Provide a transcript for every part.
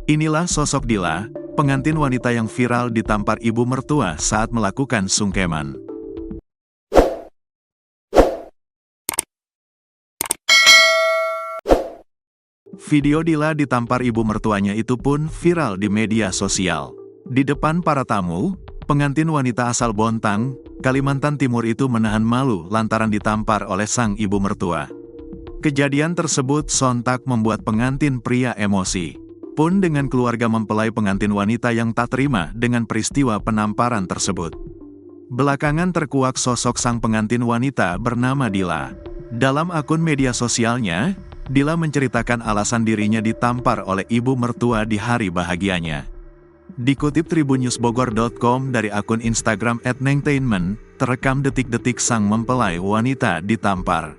Inilah sosok Dila, pengantin wanita yang viral ditampar ibu mertua saat melakukan sungkeman. Video Dila ditampar ibu mertuanya itu pun viral di media sosial. Di depan para tamu, pengantin wanita asal Bontang, Kalimantan Timur itu menahan malu lantaran ditampar oleh sang ibu mertua. Kejadian tersebut sontak membuat pengantin pria emosi. Pun dengan keluarga mempelai pengantin wanita yang tak terima dengan peristiwa penamparan tersebut. Belakangan terkuak sosok sang pengantin wanita bernama Dila. Dalam akun media sosialnya, Dila menceritakan alasan dirinya ditampar oleh ibu mertua di hari bahagianya. Dikutip tribunnewsbogor.com dari akun Instagram @nengtainment, terekam detik-detik sang mempelai wanita ditampar.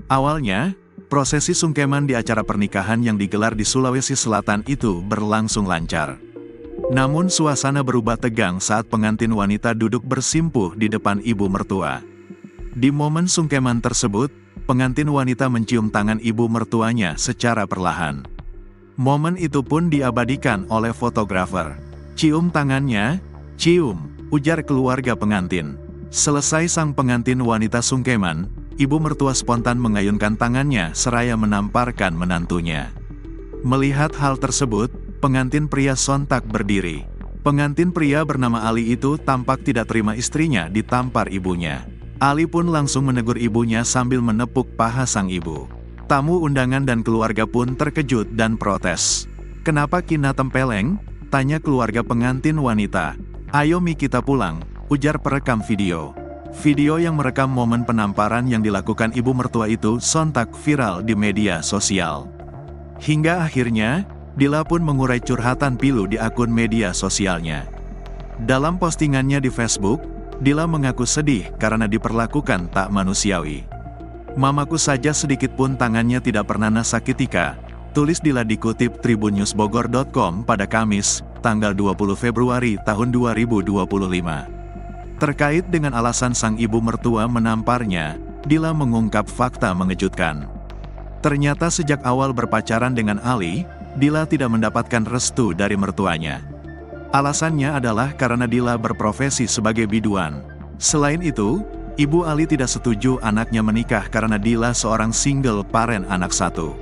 Awalnya, prosesi sungkeman di acara pernikahan yang digelar di Sulawesi Selatan itu berlangsung lancar. Namun suasana berubah tegang saat pengantin wanita duduk bersimpuh di depan ibu mertua. Di momen sungkeman tersebut, pengantin wanita mencium tangan ibu mertuanya secara perlahan. Momen itu pun diabadikan oleh fotografer. "Cium tangannya, cium," ujar keluarga pengantin. Selesai sang pengantin wanita sungkeman, ibu mertua spontan mengayunkan tangannya seraya menamparkan menantunya. Melihat hal tersebut, pengantin pria sontak berdiri. Pengantin pria bernama Ali itu tampak tidak terima istrinya ditampar ibunya. Ali pun langsung menegur ibunya sambil menepuk paha sang ibu. Tamu undangan dan keluarga pun terkejut dan protes. "Kenapa kina tempeleng?" tanya keluarga pengantin wanita. "Ayo Mi kita pulang," ujar perekam video. Video yang merekam momen penamparan yang dilakukan ibu mertua itu sontak viral di media sosial. Hingga akhirnya, Dila pun mengurai curhatan pilu di akun media sosialnya. Dalam postingannya di Facebook, Dila mengaku sedih karena diperlakukan tak manusiawi. "Mamaku saja sedikit pun tangannya tidak pernah nasakitika," tulis Dila dikutip tribunnewsbogor.com pada Kamis, tanggal 20 Februari tahun 2025. Terkait dengan alasan sang ibu mertua menamparnya, Dila mengungkap fakta mengejutkan. Ternyata sejak awal berpacaran dengan Ali, Dila tidak mendapatkan restu dari mertuanya. Alasannya adalah karena Dila berprofesi sebagai biduan. Selain itu, ibu Ali tidak setuju anaknya menikah karena Dila seorang single parent anak satu.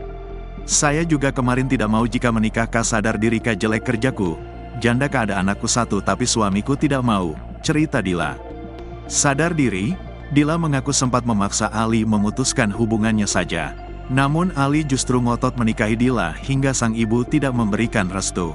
"Saya juga kemarin tidak mau jika menikah sadar diri jelek kerjaku. Janda ada anakku satu tapi suamiku tidak mau," cerita Dila. Sadar diri, Dila mengaku sempat memaksa Ali memutuskan hubungannya saja. Namun Ali justru ngotot menikahi Dila hingga sang ibu tidak memberikan restu.